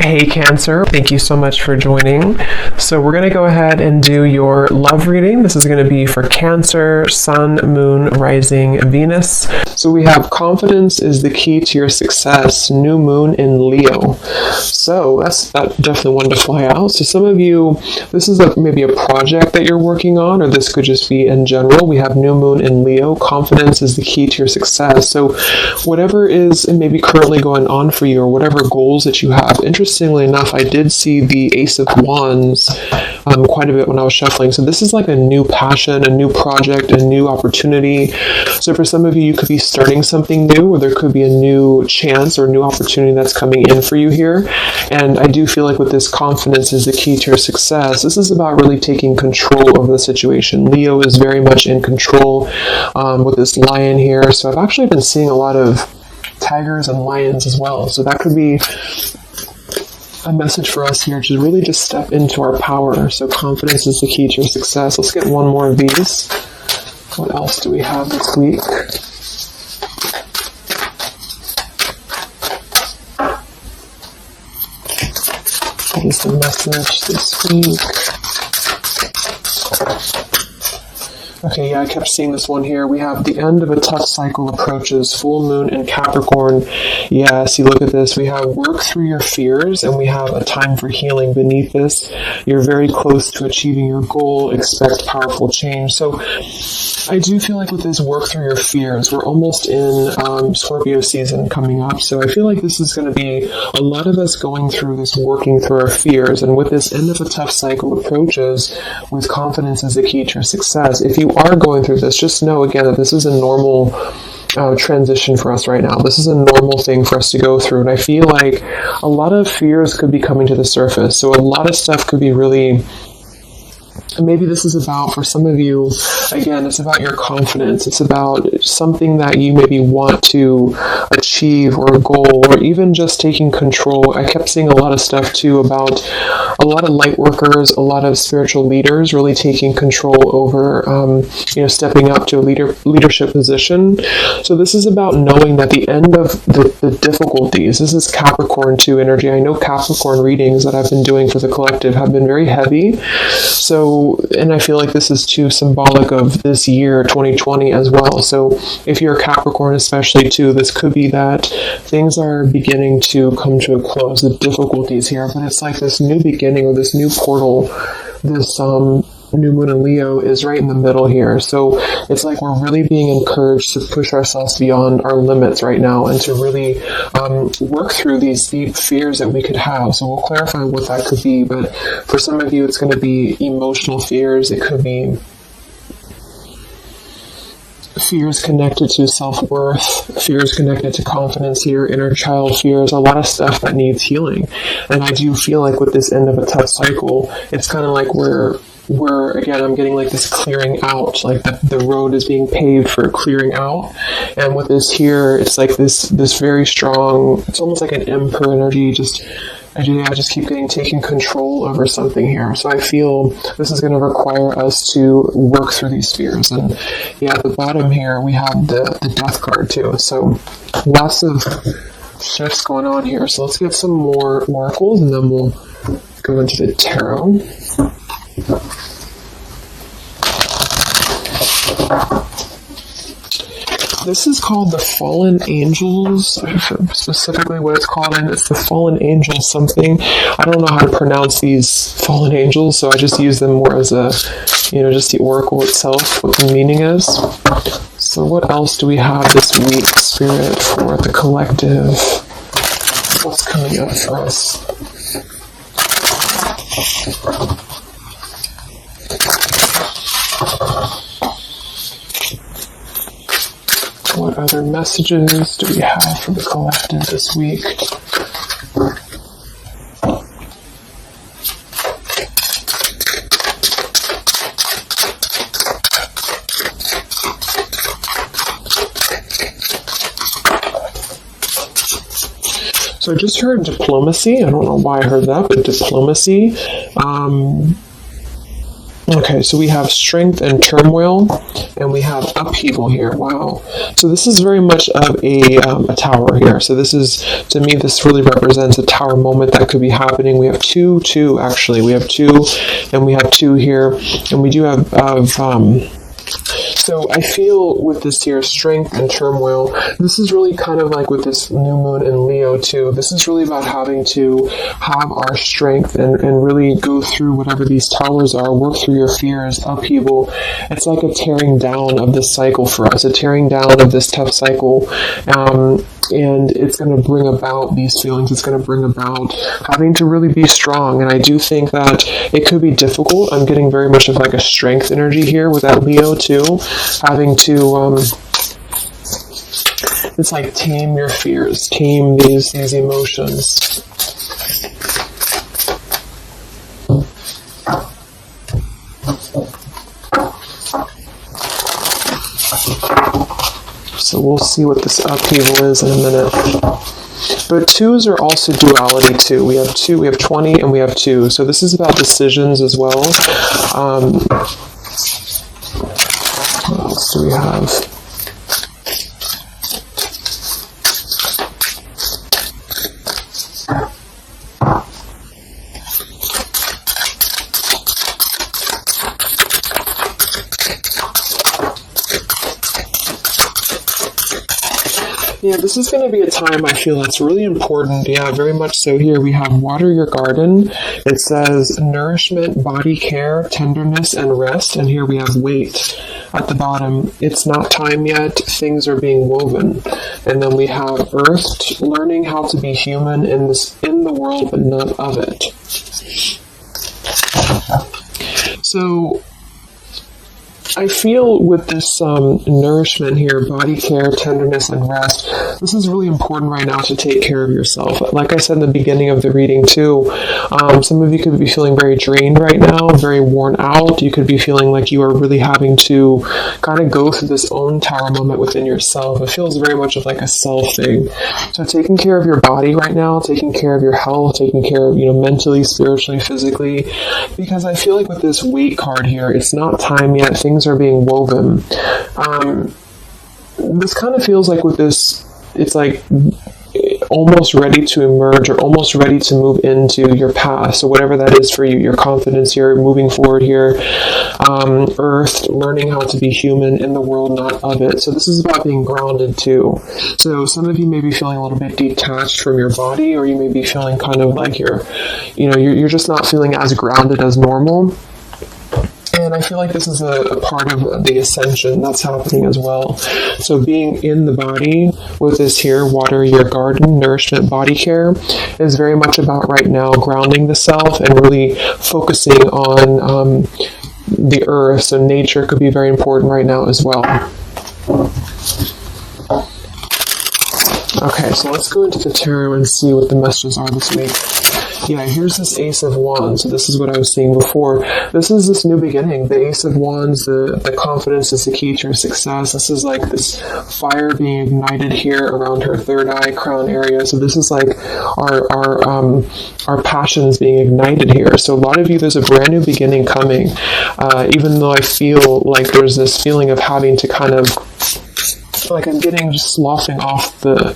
Hey Cancer, thank you so much for joining. So we're going to go ahead and do your love reading. This is going to be for Cancer, Sun, Moon, Rising, Venus. So we have confidence is the key to your success, new moon in Leo. So that's definitely one to fly out. So some of you, this is maybe a project that you're working on, or this could just be in general. We have new moon in Leo. Confidence is the key to your success. So whatever is maybe currently going on for you, or whatever goals that you have. Interestingly enough, I did see the Ace of Wands quite a bit when I was shuffling. So this is like a new passion, a new project, a new opportunity. So for some of you, you could be starting something new, or there could be a new chance or new opportunity that's coming in for you here. And I do feel like with this, confidence is the key to your success. This is about really taking control over the situation. Leo is very much in control with this lion here. So I've actually been seeing a lot of tigers and lions as well. So that could be a message for us here to really just step into our power. So confidence is the key to your success. Let's get one more of these. What else do we have this week? What is the message this week? Okay, yeah, I kept seeing this one here. We have the end of a tough cycle approaches, full moon in Capricorn. Yeah, see, look at this. We have work through your fears, and we have a time for healing beneath this. You're very close to achieving your goal. Expect powerful change. So I do feel like with this work through your fears, we're almost in Scorpio season coming up. So I feel like this is going to be a lot of us going through this, working through our fears. And with this end of a tough cycle approaches, with confidence as the key to your success. If you are going through this, just know again that this is a normal transition for us right now. This is a normal thing for us to go through. And I feel like a lot of fears could be coming to the surface. So a lot of stuff could be really... Maybe this is about, for some of you, again, it's about your confidence. It's about something that you maybe want to achieve, or a goal, or even just taking control. I kept seeing a lot of stuff too about a lot of light workers, a lot of spiritual leaders really taking control over, stepping up to a leadership position. So this is about knowing that the end of the difficulties, this is Capricorn 2 energy. I know Capricorn readings that I've been doing for the collective have been very heavy. So, and I feel like this is too symbolic of this year, 2020 as well. So if you're a Capricorn especially too, this could be that things are beginning to come to a close, the difficulties here, but it's like this new beginning or this new portal, this new moon in Leo is right in the middle here. So it's like we're really being encouraged to push ourselves beyond our limits right now and to really work through these deep fears that we could have. So we'll clarify what that could be, but for some of you it's going to be emotional fears. It could be fears connected to self-worth, fears connected to confidence here, inner child fears, a lot of stuff that needs healing. And I do feel like with this end of a tough cycle, it's kind of like we're again, I'm getting like this clearing out, like the road is being paved for clearing out. And with this here, it's like this very strong, it's almost like an emperor energy, I just keep taking control over something here. So I feel this is going to require us to work through these fears. And yeah, at the bottom here, we have the death card too. So lots of shifts going on here. So let's get some more oracles and then we'll go into the tarot. This is called the Fallen Angels, specifically what it's called, and it's the Fallen Angel something. I don't know how to pronounce these Fallen Angels, so I just use them more as a, just the oracle itself, what the meaning is. So what else do we have this week, Spirit, for the collective? What's coming up for us? What other messages do we have for the collective this week? So I just heard diplomacy. I don't know why I heard that, but diplomacy. Okay, so we have strength and turmoil, and we have upheaval here. Wow. So this is very much of a tower here. So this is, to me, this really represents a tower moment that could be happening. We have two, actually. We have two, and we have two here, and we do have so I feel with this here, strength and turmoil, this is really kind of like with this new moon in Leo too. This is really about having to have our strength and really go through whatever these towers are, work through your fears, upheaval. It's like a tearing down of this cycle for us, a tearing down of this tough cycle. And it's going to bring about these feelings. It's going to bring about having to really be strong. And I do think that it could be difficult. I'm getting very much of like a strength energy here with that Leo too. Having to, it's like tame your fears, tame these emotions. So we'll see what this upheaval is in a minute. But twos are also duality too. We have 20, and we have 2. So this is about decisions as well. What else do we have? Yeah, this is going to be a time I feel that's really important. Yeah, very much so. Here we have water your garden. It says nourishment, body care, tenderness, and rest. And here we have wait at the bottom. It's not time yet. Things are being woven. And then we have earth, learning how to be human in the world, but not of it. So I feel with this nourishment here, body care, tenderness, and rest, this is really important right now to take care of yourself. Like I said in the beginning of the reading too, some of you could be feeling very drained right now, very worn out. You could be feeling like you are really having to kind of go through this own tower moment within yourself. It feels very much of like a self thing. So taking care of your body right now, taking care of your health, taking care of, mentally, spiritually, physically, because I feel like with this weight card here, it's not time yet. Things are being woven. This kind of feels like with this, it's like almost ready to emerge or almost ready to move into your path. So whatever that is for you, your confidence here, moving forward here, earth, learning how to be human in the world, not of it. So this is about being grounded too. So some of you may be feeling a little bit detached from your body, or you may be feeling kind of like you're just not feeling as grounded as normal. And I feel like this is a part of the ascension that's happening as well. So being in the body with this here, water your garden, nourishment, body care, is very much about right now grounding the self and really focusing on the earth. So nature could be very important right now as well. Okay, so let's go into the tarot and see what the messages are this week. Yeah, here's this Ace of Wands. So this is what I was seeing before. This is this new beginning. The Ace of Wands, the confidence is the key to your success. This is like this fire being ignited here around her third eye crown area. So this is like our passions being ignited here. So a lot of you, there's a brand new beginning coming. Even though I feel like there's this feeling of having to kind of, like I'm getting just sloughing off the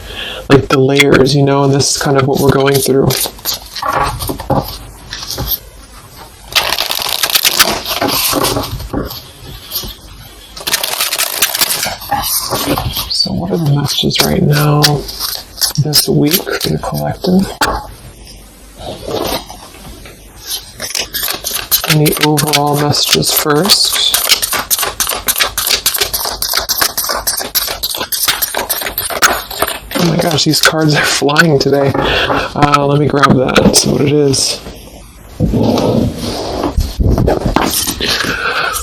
layers, and this is kind of what we're going through. So what are the messages right now this week for the collective? And the overall messages first. Oh my gosh, these cards are flying today. Let me grab that, see what it is.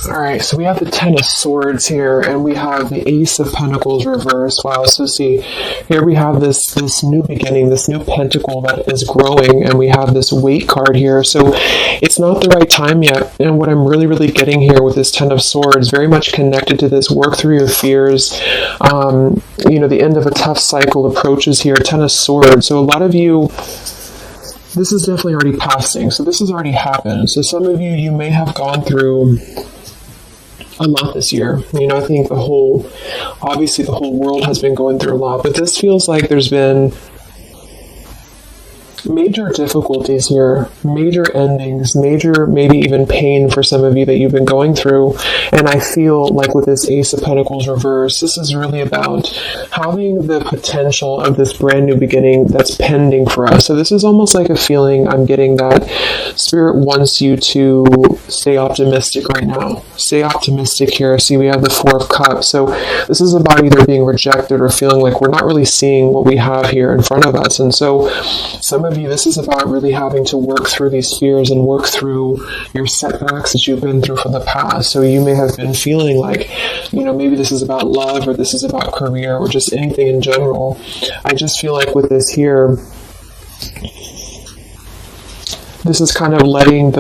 Alright, so we have the Ten of Swords here, and we have the Ace of Pentacles reversed. Wow, so see, here we have this new beginning, this new pentacle that is growing, and we have this weight card here. So it's not the right time yet, and what I'm really, really getting here with this Ten of Swords, very much connected to this work through your fears. The end of a tough cycle approaches here, Ten of Swords. So a lot of you, this is definitely already passing. So this has already happened. So some of you, you may have gone through a lot this year. You know, I think obviously the whole world has been going through a lot, but this feels like there's been major difficulties here, major endings, major maybe even pain for some of you that you've been going through. And I feel like with this Ace of Pentacles reverse, this is really about having the potential of this brand new beginning that's pending for us. So this is almost like a feeling I'm getting that Spirit wants you to stay optimistic right now. Stay optimistic here. See, we have the Four of Cups. So this is about either being rejected or feeling like we're not really seeing what we have here in front of us. And so some of you, this is about really having to work through these fears and work through your setbacks that you've been through from the past. So you may have been feeling like, you know, maybe this is about love or this is about career or just anything in general. I just feel like with this here, this is kind of letting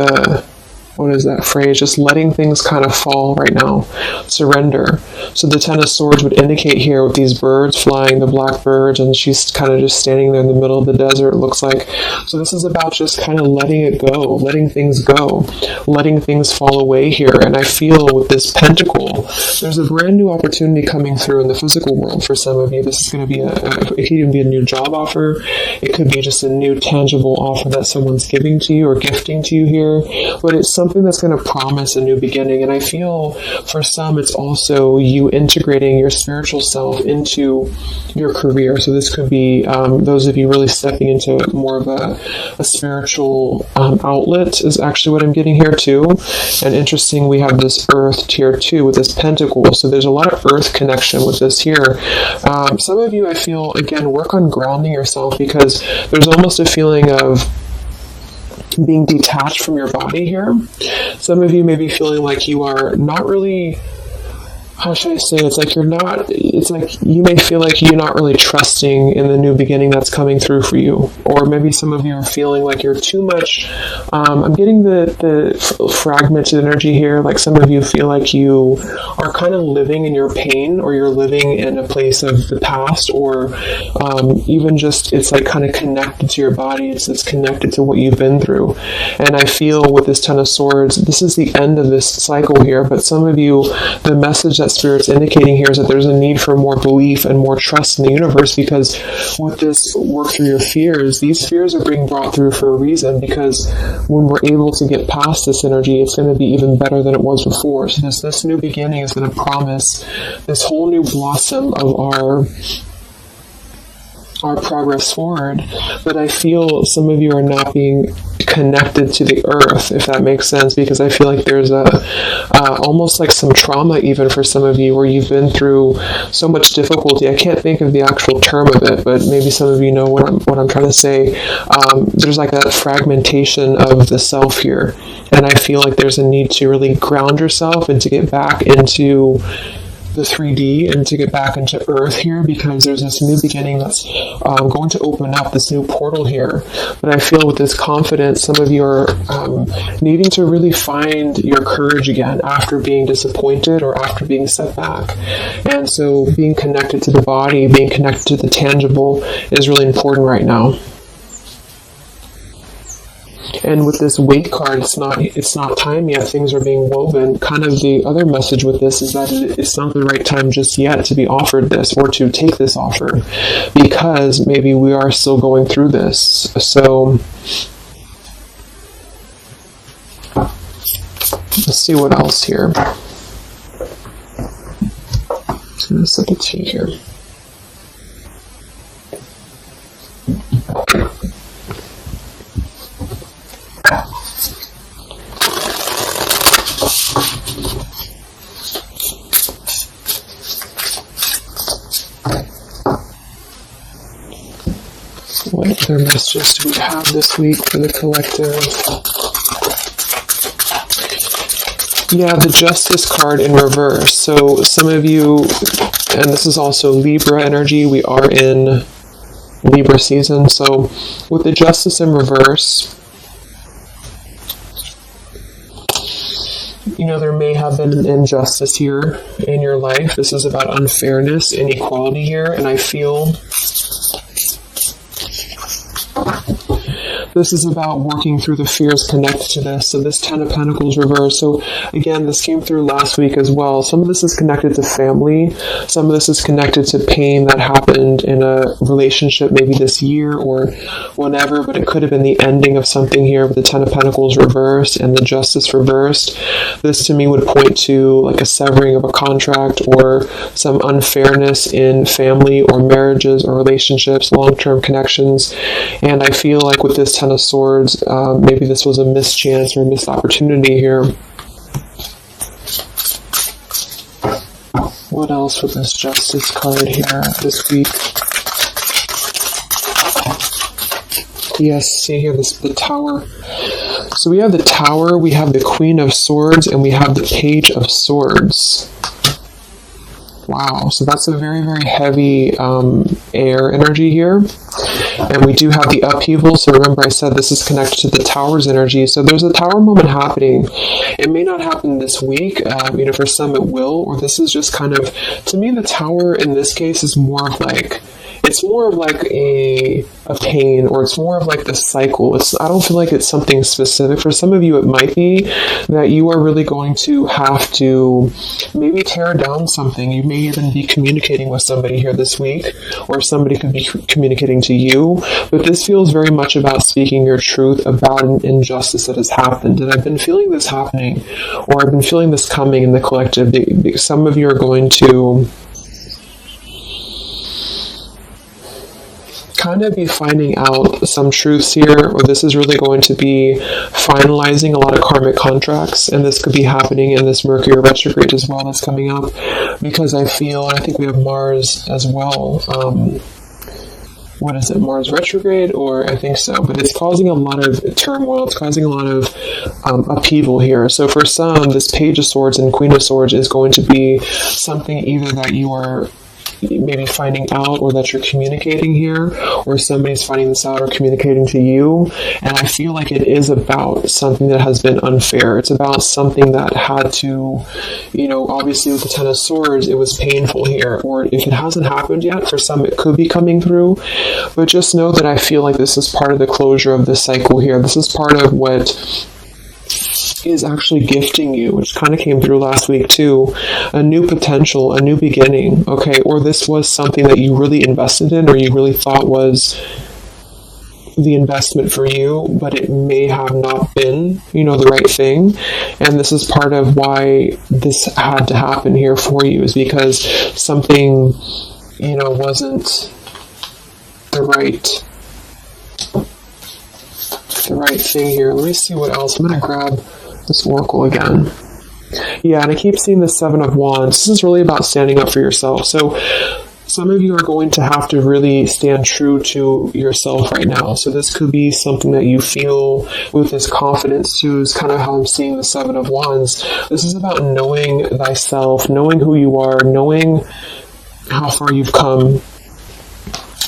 what is that phrase? Just letting things kind of fall right now. Surrender. So the Ten of Swords would indicate here with these birds flying, the black birds, and she's kind of just standing there in the middle of the desert, it looks like. So this is about just kind of letting it go, letting things go, letting things fall away here. And I feel with this Pentacle, there's a brand new opportunity coming through in the physical world for some of you. This is going to be it could even be a new job offer. It could be just a new tangible offer that someone's giving to you or gifting to you here. But it's something that's going to promise a new beginning. And I feel for some, it's also you integrating your spiritual self into your career. So this could be those of you really stepping into more of a spiritual outlet is actually what I'm getting here too. And interesting, we have this Earth here too with this Pentacle. So there's a lot of Earth connection with this here. Some of you, I feel, again, work on grounding yourself because there's almost a feeling of being detached from your body here. Some of you may be feeling like you are not really, how should I say, it's like you may feel like you're not really trusting in the new beginning that's coming through for you. Or maybe some of you are feeling like you're too much, I'm getting the fragmented energy here, like some of you feel like you are kind of living in your pain, or you're living in a place of the past, or even just, it's like kind of connected to your body, it's connected to what you've been through. And I feel with this Ten of Swords, this is the end of this cycle here, but some of you, the message that Spirit's indicating here is that there's a need for more belief and more trust in the universe, because with this work through your fears, these fears are being brought through for a reason, because when we're able to get past this energy, it's going to be even better than it was before. So this new beginning is going to promise this whole new blossom of our progress forward. But I feel some of you are not being connected to the earth, if that makes sense, because I feel like there's almost like some trauma even for some of you, where you've been through so much difficulty. I can't think of the actual term of it, but maybe some of you know what I'm trying to say. There's like that fragmentation of the self here, and I feel like there's a need to really ground yourself and to get back into the 3D and to get back into Earth here, because there's this new beginning that's going to open up, this new portal here. But I feel with this confidence, some of you are needing to really find your courage again after being disappointed or after being set back. And so being connected to the body, being connected to the tangible is really important right now. And with this Weight card, it's not time yet. Things are being woven. Kind of the other message with this is that it's not the right time just yet to be offered this or to take this offer, because maybe we are still going through this. So let's see what else here. I'm going to sip a tea here. What other messages do we have this week for the collective? Yeah, the Justice card in reverse. So some of you, and this is also Libra energy, we are in Libra season. So with the Justice in reverse, you know, there may have been an injustice here in your life. This is about unfairness, inequality here, and I feel this is about working through the fears connected to this. So this 10 of Pentacles reversed. So again, this came through last week as well. Some of this is connected to family. Some of this is connected to pain that happened in a relationship maybe this year or whenever, but it could have been the ending of something here with the 10 of Pentacles reversed and the Justice reversed. This to me would point to like a severing of a contract or some unfairness in family or marriages or relationships, long-term connections. And I feel like with this 10 of Swords, maybe this was a mischance or a missed opportunity here. What else with this Justice card here this week? Yes, see here, the Tower. So we have the Tower, we have the Queen of Swords, and we have the Page of Swords. Wow, so that's a very, very heavy air energy here. And we do have the upheaval. So remember I said this is connected to the Tower's energy. So there's a Tower moment happening. It may not happen this week. For some it will. Or this is just kind of, to me, the Tower in this case is more of like, it's more of like a pain, or it's more of like the cycle. I don't feel like it's something specific. For some of you, it might be that you are really going to have to maybe tear down something. You may even be communicating with somebody here this week, or somebody could be communicating to you. But this feels very much about speaking your truth about an injustice that has happened. And I've been feeling this happening, or I've been feeling this coming in the collective. Some of you are going to kind of be finding out some truths here, or this is really going to be finalizing a lot of karmic contracts, and this could be happening in this Mercury retrograde as well that's coming up, because I feel, and I think we have Mars as well, what is it, Mars retrograde, or I think so, but it's causing a lot of turmoil, it's causing a lot of upheaval here. So for some, this Page of Swords and Queen of Swords is going to be something either that you are maybe finding out, or that you're communicating here, or somebody's finding this out or communicating to you. And I feel like it is about something that has been unfair. It's about something that had to, obviously with the 10 of Swords, it was painful here. Or if it hasn't happened yet, for some it could be coming through. But just know that I feel like this is part of the closure of this cycle here. This is part of what is actually gifting you, which kind of came through last week too, a new potential, a new beginning, okay? Or this was something that you really invested in, or you really thought was the investment for you, but it may have not been, the right thing. And this is part of why this had to happen here for you, is because something, wasn't the right thing here. Let me see what else. I'm going to grab this Oracle again. Yeah, and I keep seeing the 7 of Wands. This is really about standing up for yourself. So some of you are going to have to really stand true to yourself right now. So this could be something that you feel with this confidence too, is kind of how I'm seeing the 7 of Wands. This is about knowing thyself, knowing who you are, knowing how far you've come.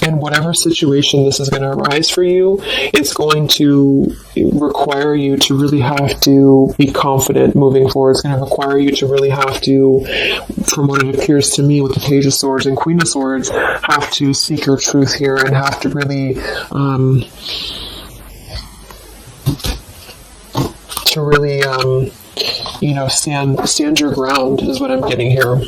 And whatever situation this is going to arise for you, it's going to require you to really have to be confident moving forward. It's going to require you to really have to, from what it appears to me with the Page of Swords and Queen of Swords, have to seek your truth here and have to really, stand your ground is what I'm getting here.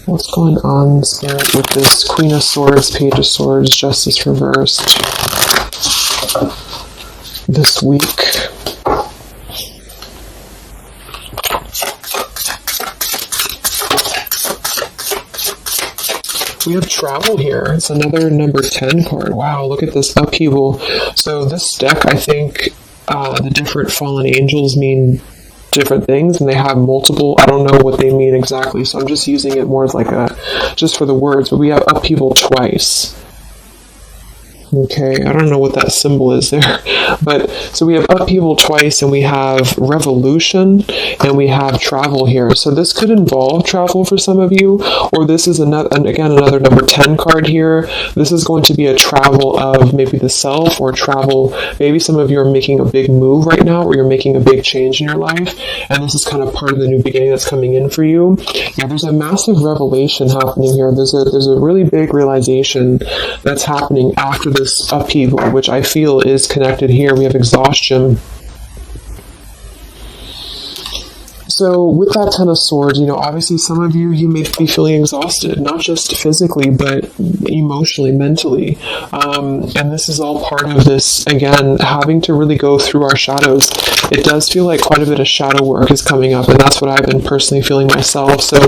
What's going on, Spirit, with this Queen of Swords, Page of Swords, Justice reversed this week? We have travel here. It's another number 10 card. Wow, look at this upheaval. So this deck, I think the different fallen angels mean different things, and they have multiple, I don't know what they mean exactly, so I'm just using it more as like just for the words, but we have upheaval twice. Okay, I don't know what that symbol is there, but so we have upheaval twice, and we have revolution, and we have travel here. So this could involve travel for some of you, or this is another number 10 card here. This is going to be a travel of maybe the self, or travel. Maybe some of you are making a big move right now, or you're making a big change in your life, and this is kind of part of the new beginning that's coming in for you. Yeah, there's a massive revelation happening here. There's a really big realization that's happening after this upheaval, which I feel is connected here. We have exhaustion. So with that 10 of swords, obviously some of you may be feeling exhausted, not just physically, but emotionally, mentally. And this is all part of this, again, having to really go through our shadows. It does feel like quite a bit of shadow work is coming up, and that's what I've been personally feeling myself. So,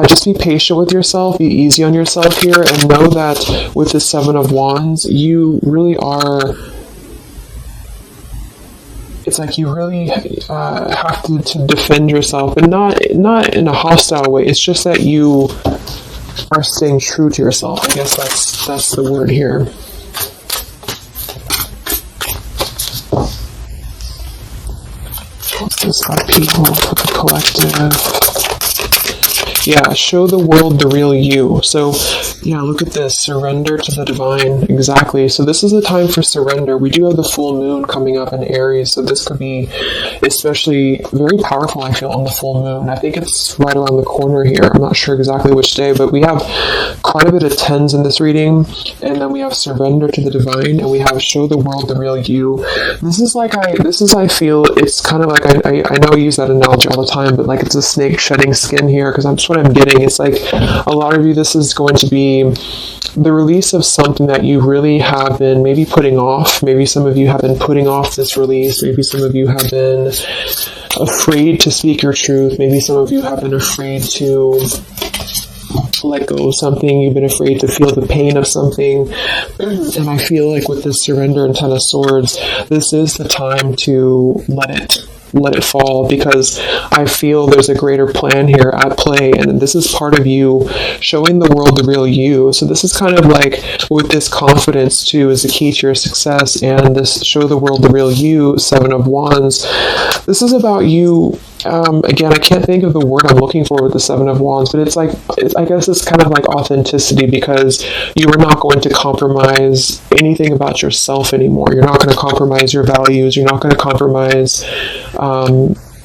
just be patient with yourself, be easy on yourself here, and know that with the 7 of Wands, you really are... It's like you really have to defend yourself, and not in a hostile way. It's just that you are staying true to yourself. I guess that's the word here. What's this upheaval for the collective? Yeah, show the world the real you. So, yeah, look at this. Surrender to the divine. Exactly. So this is a time for surrender. We do have the full moon coming up in Aries, so this could be especially very powerful, I feel, on the full moon. I think it's right around the corner here. I'm not sure exactly which day, but we have quite a bit of 10s in this reading, and then we have surrender to the divine, and we have show the world the real you. I feel, it's kind of like, I know I use that analogy all the time, but like it's a snake shedding skin here, because that's what I'm getting. It's like a lot of you, this is going to be the release of something that you really have been maybe putting off. Maybe some of you have been putting off this release. Maybe some of you have been afraid to speak your truth. Maybe some of you have been afraid to let go of something. You've been afraid to feel the pain of something. And I feel like with this surrender and 10 of swords, this is the time to let it fall, because I feel there's a greater plan here at play, and this is part of you showing the world the real you. So this is kind of like, with this confidence too is the key to your success, and this show the world the real you, 7 of Wands. This is about you. Again, I can't think of the word I'm looking for with the 7 of Wands, but it's like, I guess it's kind of like authenticity, because you are not going to compromise anything about yourself anymore. You're not going to compromise your values. You're not going to compromise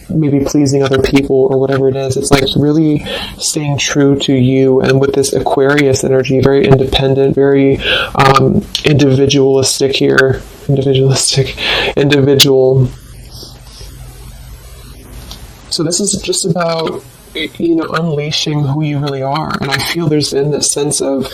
maybe pleasing other people or whatever it is. It's like really staying true to you, and with this Aquarius energy, very independent, very individualistic here. Individual. So this is just about, unleashing who you really are. And I feel there's been this sense of,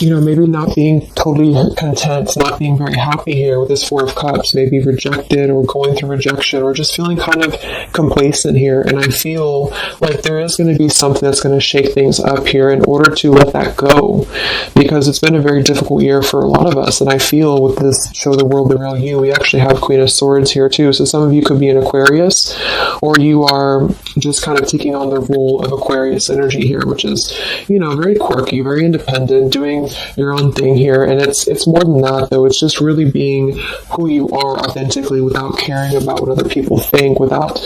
maybe not being totally content, not being very happy here with this 4 of Cups, maybe rejected or going through rejection, or just feeling kind of complacent here. And I feel like there is going to be something that's going to shake things up here in order to let that go, because it's been a very difficult year for a lot of us. And I feel with this show the world the real you, we actually have Queen of Swords here too. So some of you could be an Aquarius, or you are just kind of taking on the role of Aquarius energy here, which is, very quirky, very independent, doing your own thing here. And it's more than that, though. It's just really being who you are authentically, without caring about what other people think, without,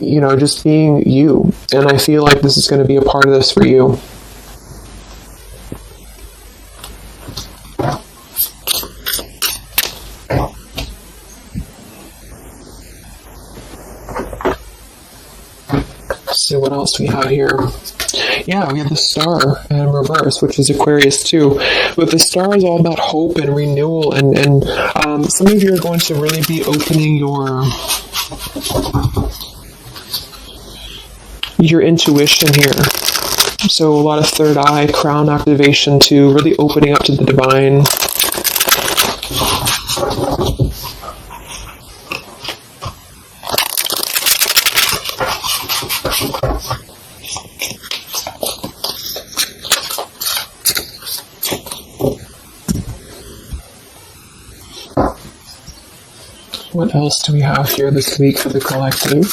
just being you. And I feel like this is going to be a part of this for you. Let's see what else we have here. Yeah, we have the Star in reverse, which is Aquarius too. But the Star is all about hope and renewal, and some of you are going to really be opening your intuition here. So a lot of third eye, crown activation too, really opening up to the divine. What else do we have here this week for the collective?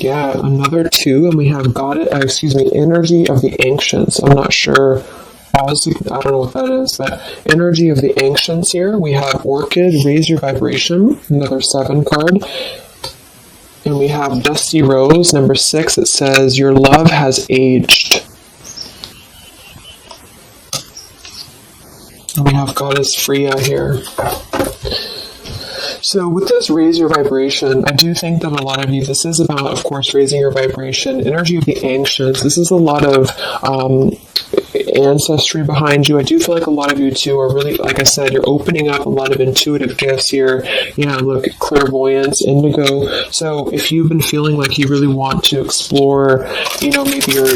Yeah, another 2, and we have energy of the ancients. I'm not sure. I don't know what that is, but energy of the ancients here. We have orchid, raise your vibration, another 7 card. And we have dusty rose, number 6. It says, your love has aged. And we have Goddess Freya here. So with this raise your vibration, I do think that a lot of you, this is about, of course, raising your vibration, energy of the ancients. This is a lot of ancestry behind you. I do feel like a lot of you too are really, like I said, you're opening up a lot of intuitive gifts here. Yeah, look, clairvoyance, indigo. So if you've been feeling like you really want to explore, maybe your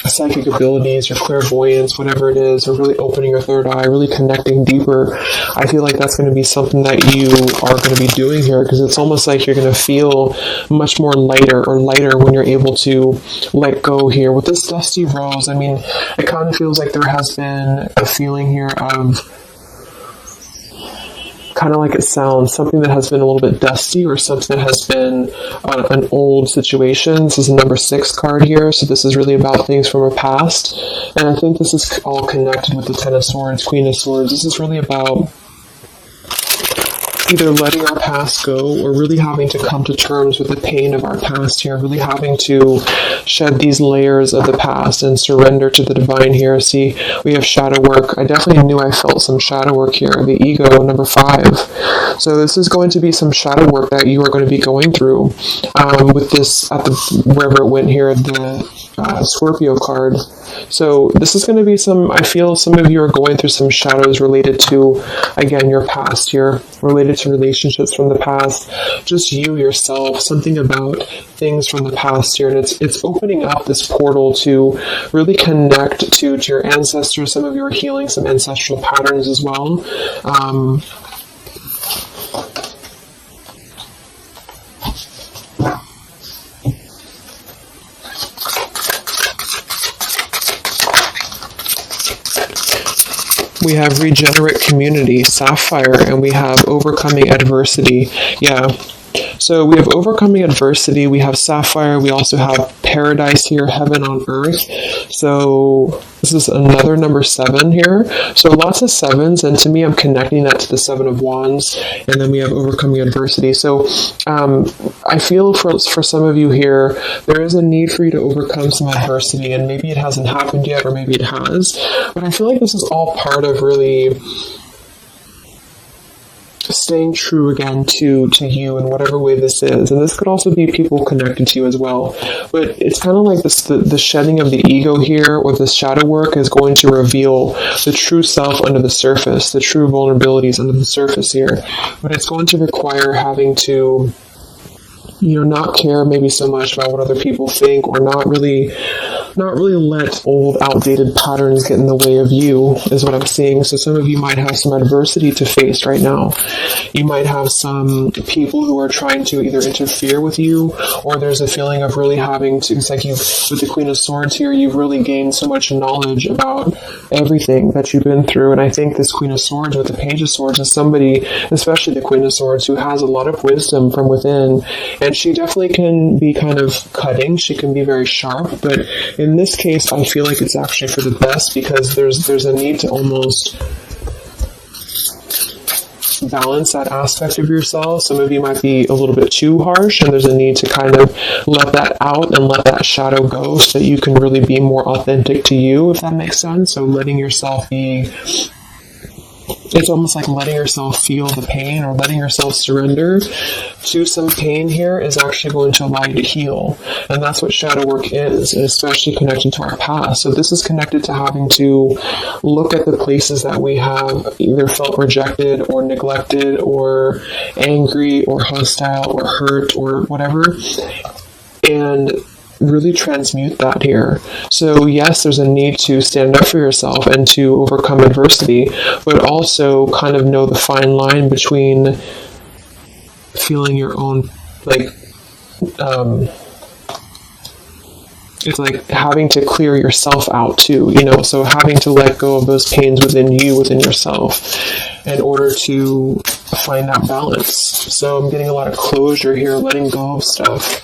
psychic abilities, your clairvoyance, whatever it is, or really opening your third eye, really connecting deeper, I feel like that's going to be something that you are going to be doing here, because it's almost like you're going to feel much more lighter when you're able to let go here. With this dusty rose, I mean, it kind of feels like there has been a feeling here of, kind of like it sounds, something that has been a little bit dusty, or something that has been an old situation. This is a number 6 card here, so this is really about things from our past. And I think this is all connected with the 10 of Swords, Queen of Swords. This is really about either letting our past go, or really having to come to terms with the pain of our past here, really having to shed these layers of the past and surrender to the divine here. See, we have shadow work. I definitely knew I felt some shadow work here. The ego, number 5. So this is going to be some shadow work that you are going to be going through with this, wherever it went here, the Scorpio card. So this is going to be I feel some of you are going through some shadows related to, again, your past here, related to relationships from the past, just you yourself, something about things from the past here. And it's opening up this portal to really connect to your ancestors. Some of you are healing some ancestral patterns as well. We have regenerate community, sapphire, and we have overcoming adversity. Yeah. So we have overcoming adversity, we have sapphire, we also have paradise here, heaven on earth. So this is another number 7 here. So lots of 7s, and to me, I'm connecting that to the 7 of Wands, and then we have overcoming adversity. So I feel for some of you here, there is a need for you to overcome some adversity, and maybe it hasn't happened yet, or maybe it has. But I feel like this is all part of really staying true again to you in whatever way this is. And this could also be people connected to you as well. But it's kind of like this, the shedding of the ego here, or the shadow work, is going to reveal the true self under the surface, the true vulnerabilities under the surface here. But it's going to require having to, not care maybe so much about what other people think, or not really let old, outdated patterns get in the way of you, is what I'm seeing. So some of you might have some adversity to face right now. You might have some people who are trying to either interfere with you, or there's a feeling of really having to, it's like with the Queen of Swords here, you've really gained so much knowledge about everything that you've been through. And I think this Queen of Swords with the Page of Swords is somebody, especially the Queen of Swords, who has a lot of wisdom from within. And she definitely can be kind of cutting. She can be very sharp. But in this case, I feel like it's actually for the best, because there's a need to almost balance that aspect of yourself. Some of you might be a little bit too harsh, and there's a need to kind of let that out and let that shadow go, so that you can really be more authentic to you, if that makes sense. So letting yourself be, it's almost like letting yourself feel the pain, or letting yourself surrender to some pain here is actually going to allow you to heal. And that's what shadow work is, especially connected to our past. So this is connected to having to look at the places that we have either felt rejected or neglected or angry or hostile or hurt or whatever, and really transmute that here. So yes, there's a need to stand up for yourself and to overcome adversity, but also kind of know the fine line between feeling your own, like, it's like having to clear yourself out too, so having to let go of those pains within you, within yourself, in order to find that balance. So I'm getting a lot of closure here, letting go of stuff.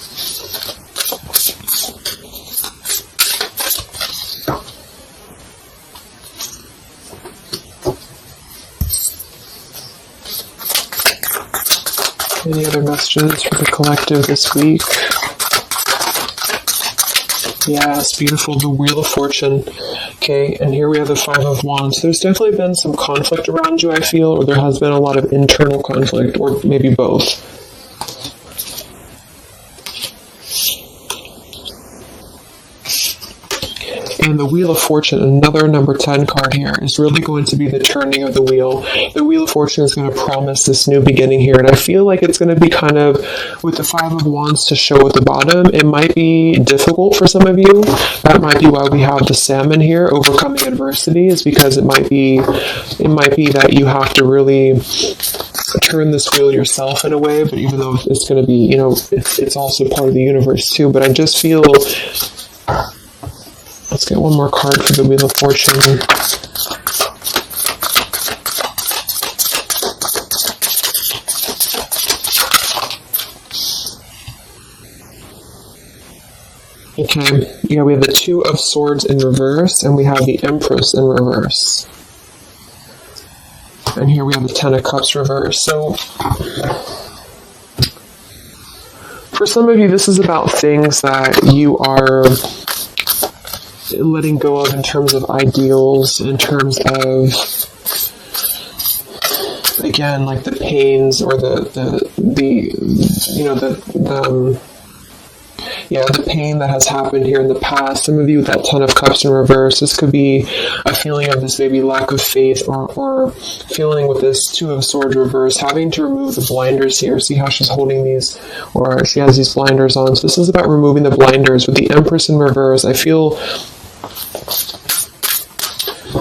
Any other messages for the collective this week? Yes, beautiful. The Wheel of Fortune. Okay, and here we have the Five of Wands. There's definitely been some conflict around you, I feel, or there has been a lot of internal conflict, or maybe both. And the Wheel of Fortune, another number 10 card here, is really going to be the turning of the wheel. The Wheel of Fortune is going to promise this new beginning here. And I feel like it's going to be kind of, with the Five of Wands to show at the bottom, it might be difficult for some of you. That might be why we have the Salmon here, overcoming adversity, is because it might be that you have to really turn this wheel yourself in a way. But even though it's going to be, it's also part of the universe too. But I just feel... Let's get one more card for the Wheel of Fortune. Okay, yeah, we have the Two of Swords in reverse, and we have the Empress in reverse. And here we have the Ten of Cups reverse. So, for some of you, this is about things that you are letting go of in terms of ideals, in terms of, again, like the pains or the pain that has happened here in the past. Some of you with that Ten of Cups in reverse, this could be a feeling of this maybe lack of faith, or feeling with this Two of Swords reverse, having to remove the blinders here. See how she's holding these, or she has these blinders on. So this is about removing the blinders. With the Empress in reverse, I feel,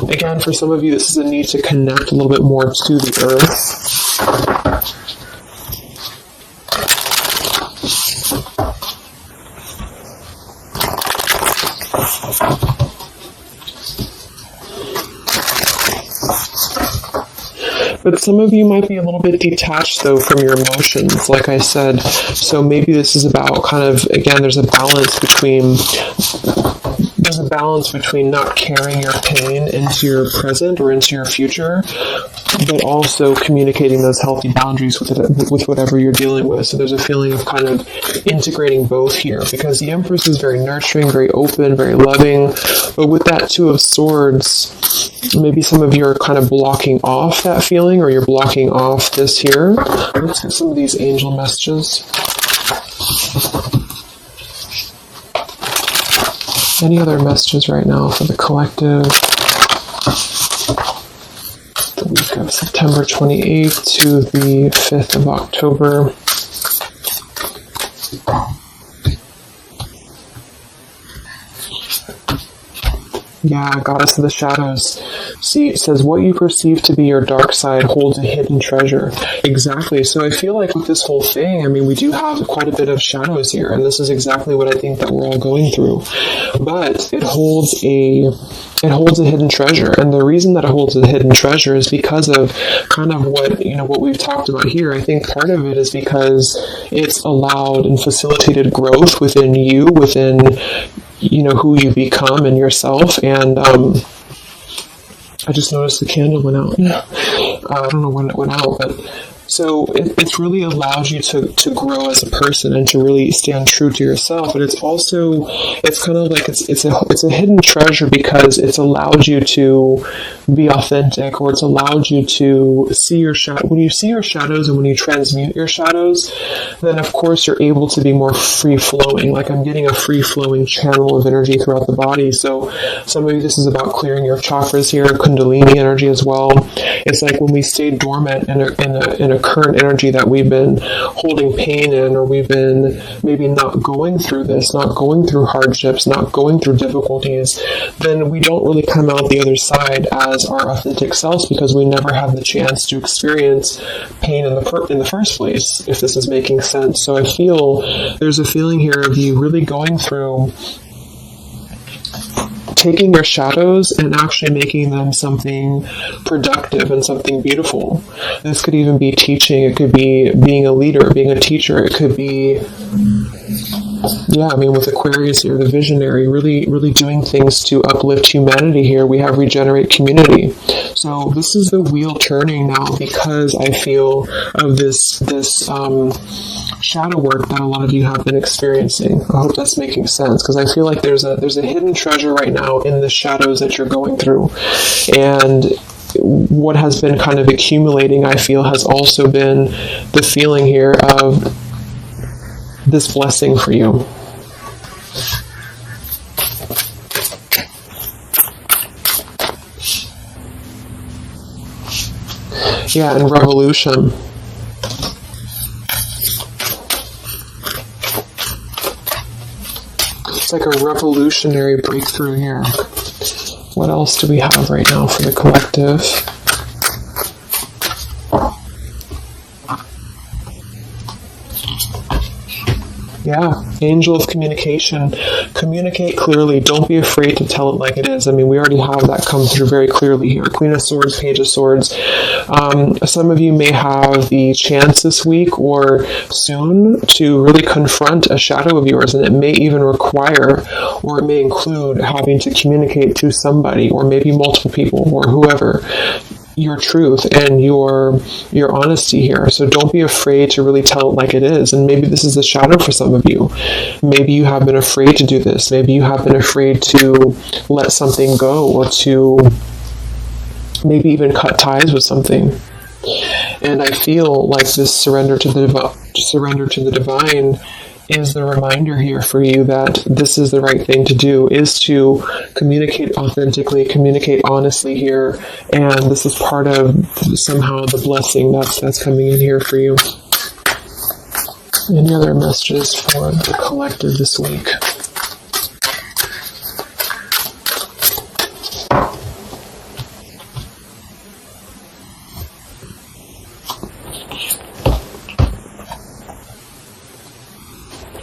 again, for some of you, this is a need to connect a little bit more to the earth. But some of you might be a little bit detached, though, from your emotions, like I said. So maybe this is about kind of, again, there's a balance between not carrying your pain into your present or into your future, but also communicating those healthy boundaries with whatever you're dealing with. So there's a feeling of kind of integrating both here, because the Empress is very nurturing, very open, very loving. But with that Two of Swords, maybe some of you are kind of blocking off that feeling, or you're blocking off this here. Let's get some of these angel messages. Any other messages right now for the collective? The week of September 28th to the 5th of October. Yeah, Goddess of the Shadows. See, it says, what you perceive to be your dark side holds a hidden treasure. Exactly. So I feel like with this whole thing, I mean, we do have quite a bit of shadows here, and this is exactly what I think that we're all going through. But it holds a hidden treasure, and the reason that it holds a hidden treasure is because of kind of what we've talked about here. I think part of it is because it's allowed and facilitated growth within you, within who you become and yourself. And I just noticed the candle went out. I don't know when it went out, but so it's really allowed you to grow as a person and to really stand true to yourself. But it's kind of like it's a hidden treasure, because it's allowed you to be authentic, or it's allowed you to see your shadow. When you see your shadows and when you transmute your shadows, then of course you're able to be more free flowing. Like I'm getting a free flowing channel of energy throughout the body. So some of you, this is about clearing your chakras here, Kundalini energy as well. It's like when we stay dormant in a current energy that we've been holding pain in, or we've been maybe not going through this, not going through hardships, not going through difficulties, then we don't really come out the other side as our authentic selves, because we never have the chance to experience pain in the first place, if this is making sense. So I feel there's a feeling here of you really going through taking your shadows and actually making them something productive and something beautiful. This could even be teaching. It could be being a leader, being a teacher. It could be, with Aquarius here, the visionary, really, really doing things to uplift humanity here. We have regenerate community. So this is the wheel turning now, because I feel of this shadow work that a lot of you have been experiencing. I hope that's making sense, because I feel like there's a hidden treasure right now in the shadows that you're going through. And what has been kind of accumulating, I feel, has also been the feeling here of this blessing for you. Yeah, and revolution. It's like a revolutionary breakthrough here. What else do we have right now for the collective? Yeah, angel of communication. Communicate clearly. Don't be afraid to tell it like it is. I mean, we already have that come through very clearly here. Queen of Swords, Page of Swords. Some of you may have the chance this week or soon to really confront a shadow of yours, and it may even require, or it may include, having to communicate to somebody, or maybe multiple people, or whoever, your truth and your honesty here. So don't be afraid to really tell it like it is. And maybe this is a shadow for some of you. Maybe you have been afraid to do this. Maybe you have been afraid to let something go, or to maybe even cut ties with something. And I feel like this surrender to the divine is the reminder here for you that this is the right thing to do, is to communicate authentically, communicate honestly here, and this is part of somehow the blessing that's coming in here for you. Any other messages for the collective this week?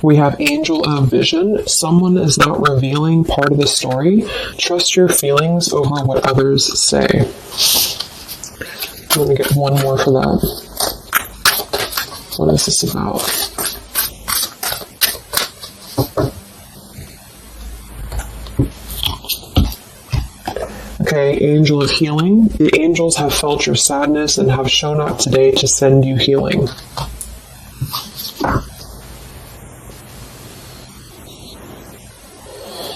We have Angel of Vision. Someone is not revealing part of the story. Trust your feelings over what others say. Let me get one more for that. What is this about? Okay, Angel of Healing. The angels have felt your sadness and have shown up today to send you healing.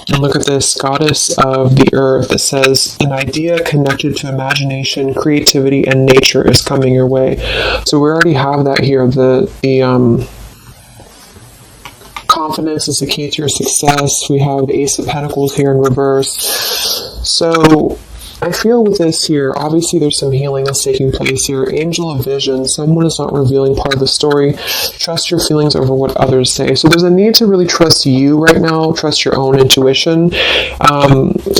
And look at this, Goddess of the Earth. It says, an idea connected to imagination, creativity, and nature is coming your way. So we already have that here. The confidence is the key to your success. We have the Ace of Pentacles here in reverse. So I feel with this here, obviously there's some healing that's taking place here. Angel of Vision, someone is not revealing part of the story. Trust your feelings over what others say. So there's a need to really trust you right now, trust your own intuition.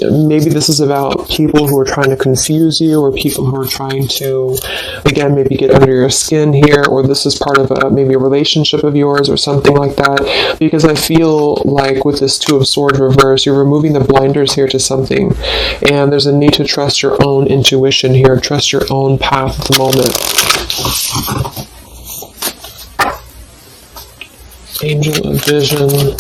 Maybe this is about people who are trying to confuse you, or people who are trying to, again, maybe get under your skin here, or this is part of maybe a relationship of yours or something like that. Because I feel like with this Two of Swords reverse, you're removing the blinders here to something. And there's a need to trust your own intuition here. Trust your own path at the moment. Angel of Vision.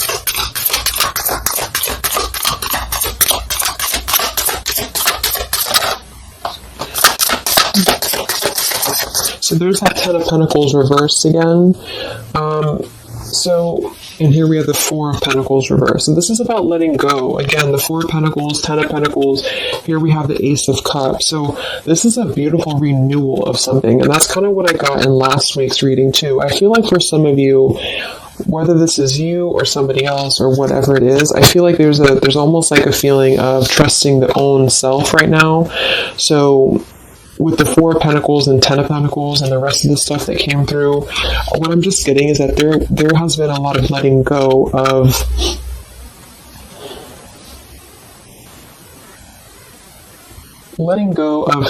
So there's that Ten of Pentacles reversed again. And here we have the Four of Pentacles reversed. And this is about letting go. Again, the Four of Pentacles, Ten of Pentacles. Here we have the Ace of Cups. So this is a beautiful renewal of something. And that's kind of what I got in last week's reading too. I feel like for some of you, whether this is you or somebody else or whatever it is, I feel like there's almost like a feeling of trusting the own self right now. So with the Four of Pentacles and Ten of Pentacles and the rest of the stuff that came through, what I'm just getting is that there has been a lot of letting go of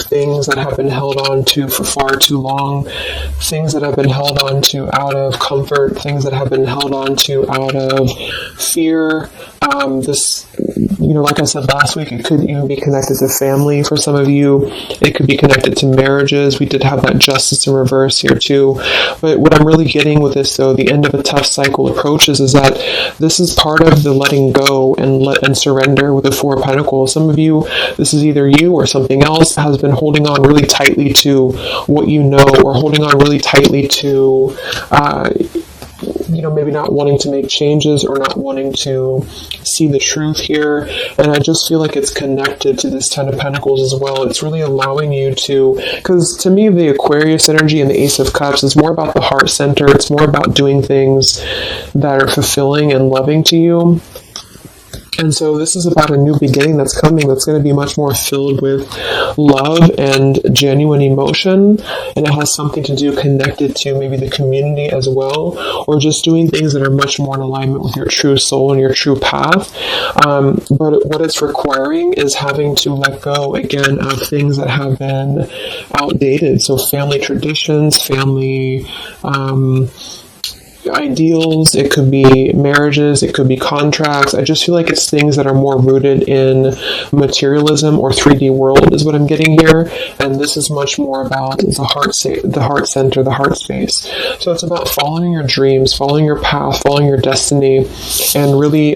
things that have been held on to for far too long, things that have been held on to out of comfort, things that have been held on to out of fear, This, like I said last week, it could even be connected to family for some of you. It could be connected to marriages. We did have that justice in reverse here too. But what I'm really getting with this, though, the end of a tough cycle approaches, is that this is part of the letting go and surrender with the Four of Pentacles. Some of you, this is either you or something else, has been holding on really tightly to what you know, or holding on really tightly to maybe not wanting to make changes or not wanting to see the truth here. And I just feel like it's connected to this Ten of Pentacles as well. It's really allowing you to, because to me, the Aquarius energy and the Ace of Cups is more about the heart center. It's more about doing things that are fulfilling and loving to you. And so this is about a new beginning that's coming, that's going to be much more filled with love and genuine emotion. And it has something to do connected to maybe the community as well, or just doing things that are much more in alignment with your true soul and your true path. But what it's requiring is having to let go, again, of things that have been outdated. So family traditions, family ideals, it could be marriages, it could be contracts. I just feel like it's things that are more rooted in materialism or 3D world is what I'm getting here. And this is much more about the heart center, the heart space. So it's about following your dreams, following your path, following your destiny, and really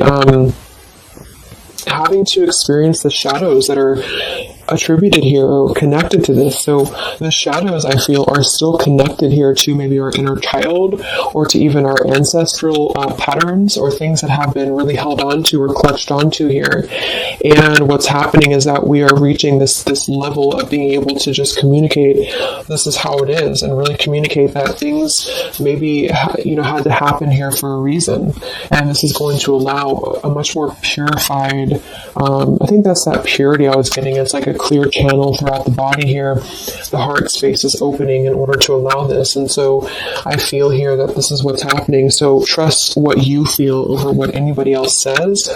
having to experience the shadows that are attributed here or connected to this. So the shadows, I feel, are still connected here to maybe our inner child, or to even our ancestral patterns, or things that have been really held onto or clutched onto here. And what's happening is that we are reaching this level of being able to just communicate, this is how it is, and really communicate that things maybe had to happen here for a reason. And this is going to allow a much more purified, I think that's that purity I was getting. It's like a clear channel throughout the body here. The heart space is opening in order to allow this. And so I feel here that this is what's happening. So trust what you feel over what anybody else says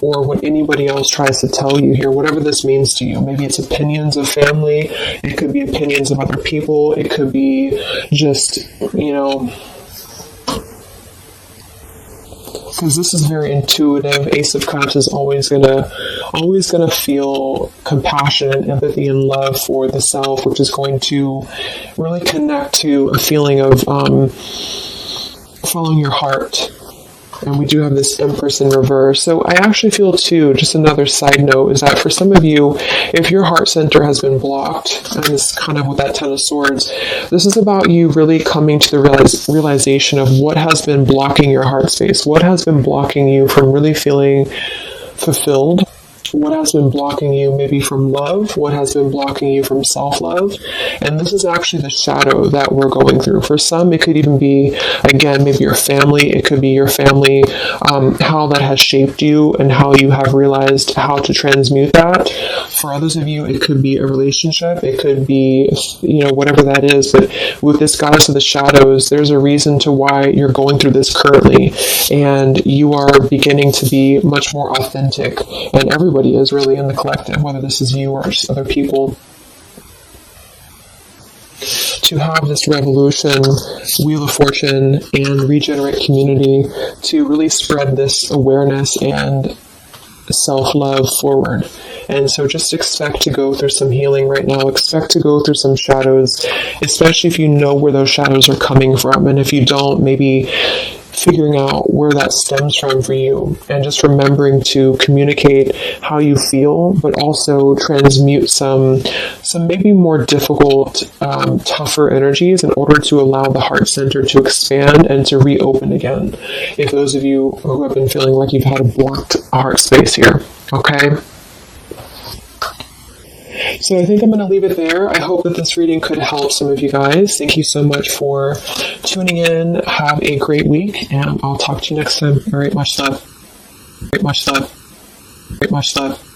or what anybody else tries to tell you here, whatever this means to you. Maybe it's opinions of family, it could be opinions of other people, it could be just, because this is very intuitive. Ace of Cups is always gonna feel compassion and empathy and love for the self, which is going to really connect to a feeling of following your heart. And we do have this Empress in reverse. So I actually feel too, just another side note, is that for some of you, if your heart center has been blocked, and this kind of with that Ten of Swords, this is about you really coming to the realization of what has been blocking your heart space, what has been blocking you from really feeling fulfilled, what has been blocking you maybe from love, what has been blocking you from self-love. And this is actually the shadow that we're going through. For some, it could even be, again, maybe your family. It could be your family, how that has shaped you and how you have realized how to transmute that. For others of you, it could be a relationship. It could be, whatever that is. But with this Goddess of the Shadows, there's a reason to why you're going through this currently. And you are beginning to be much more authentic. And everybody is really in the collective, whether this is you or just other people, to have this revolution, Wheel of Fortune, and Regenerate Community to really spread this awareness and self-love forward. And so just expect to go through some healing right now. Expect to go through some shadows, especially if you know where those shadows are coming from. And if you don't, maybe figuring out where that stems from for you, and just remembering to communicate how you feel, but also transmute some maybe more difficult, tougher energies in order to allow the heart center to expand and to reopen again. If those of you who have been feeling like you've had a blocked heart space here, okay? So I think I'm going to leave it there. I hope that this reading could help some of you guys. Thank you so much for tuning in. Have a great week, and I'll talk to you next time. All right, much love. Much love. Much love.